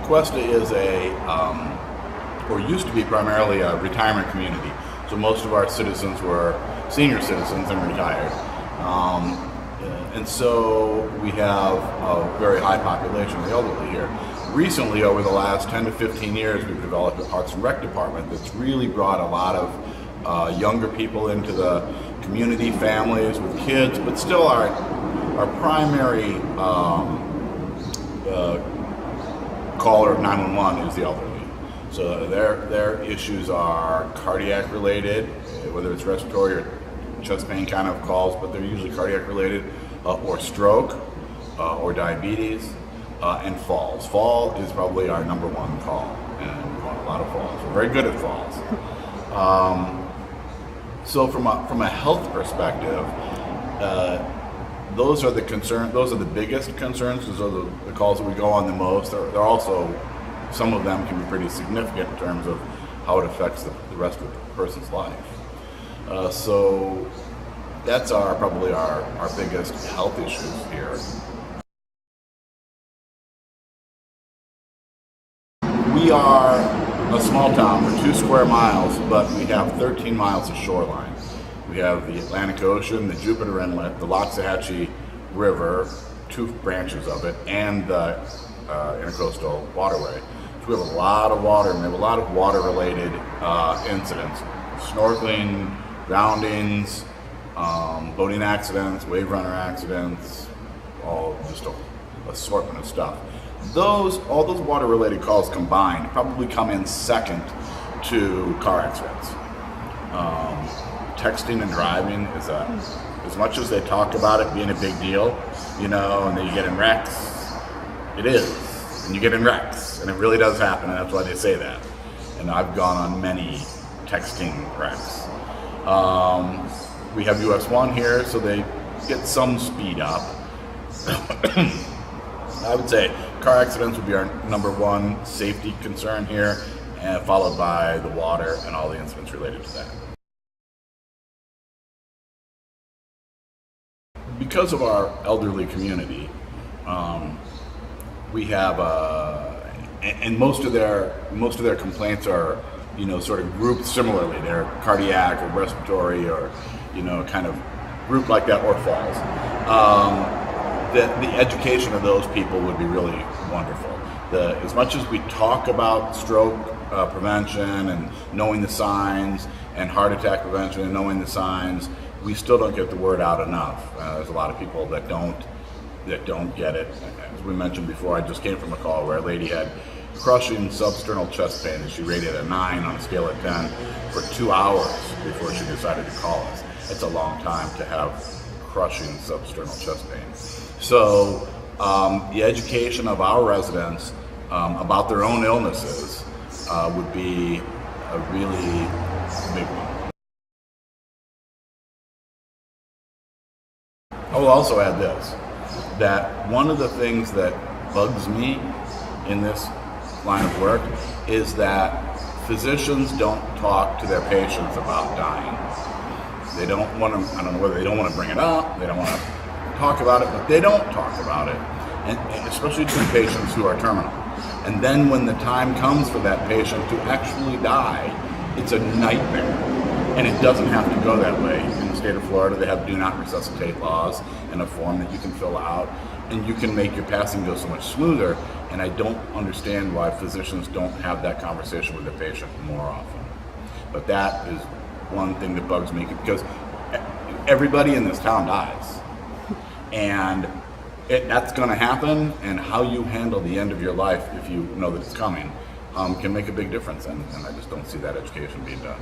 Cuesta is or used to be primarily a retirement community. So most of our citizens were senior citizens and retired. And so we have a very high population of the elderly here. Recently, over the last 10 to 15 years, we've developed a Parks and Rec department that's really brought a lot of younger people into the community, families with kids, but still our primary caller of 911 is the elderly. So their issues are cardiac related, whether it's respiratory or chest pain kind of calls, but they're usually cardiac related, or stroke, or diabetes, and falls. Fall is probably our number one call, and we want a lot of falls. We're very good at falls. So from a health perspective, those are the biggest concerns. Those are the calls that we go on the most. They're also, some of them can be pretty significant in terms of how it affects the rest of the person's life. So that's probably our biggest health issues here. We are a small town. We're 2 square miles, but we have 13 miles of shoreline. We have the Atlantic Ocean, the Jupiter Inlet, the Loxahatchee River, 2 branches of it, and the Intercoastal Waterway. So we have a lot of water, and we have a lot of water-related incidents. Snorkeling, groundings, boating accidents, wave runner accidents, just an assortment of stuff. All those water-related calls combined probably come in second to car accidents. Texting and driving is as much as they talk about it being a big deal, and then you get in wrecks. It is, and you get in wrecks, and it really does happen, and that's why they say that. And I've gone on many texting wrecks. We have US 1 here, so they get some speed up. I would say car accidents would be our number one safety concern here, and followed by the water and all the incidents related to that. Because of our elderly community, we have, and most of their complaints are, sort of grouped similarly. They're cardiac or respiratory or, kind of grouped like that, or falls. The education of those people would be really wonderful. As much as we talk about stroke prevention and knowing the signs, and heart attack prevention and knowing the signs, we still don't get the word out enough. There's a lot of people that don't get it. As we mentioned before, I just came from a call where a lady had crushing substernal chest pain, and she rated a 9 on a scale of 10 for 2 hours before she decided to call us. It's a long time to have crushing substernal chest pain. So the education of our residents about their own illnesses would be a really big one. I will also add this, that one of the things that bugs me in this line of work is that physicians don't talk to their patients about dying. They don't want to, I don't know whether they don't want to bring it up, they don't want to talk about it, but they don't talk about it, and especially to patients who are terminal. And then when the time comes for that patient to actually die, it's a nightmare. And it doesn't have to go that way. In the state of Florida, they have do not resuscitate laws and a form that you can fill out, and you can make your passing go so much smoother. And I don't understand why physicians don't have that conversation with their patient more often. But that is one thing that bugs me, because everybody in this town dies. And that's going to happen, and how you handle the end of your life, if you know that it's coming, can make a big difference. And I just don't see that education being done.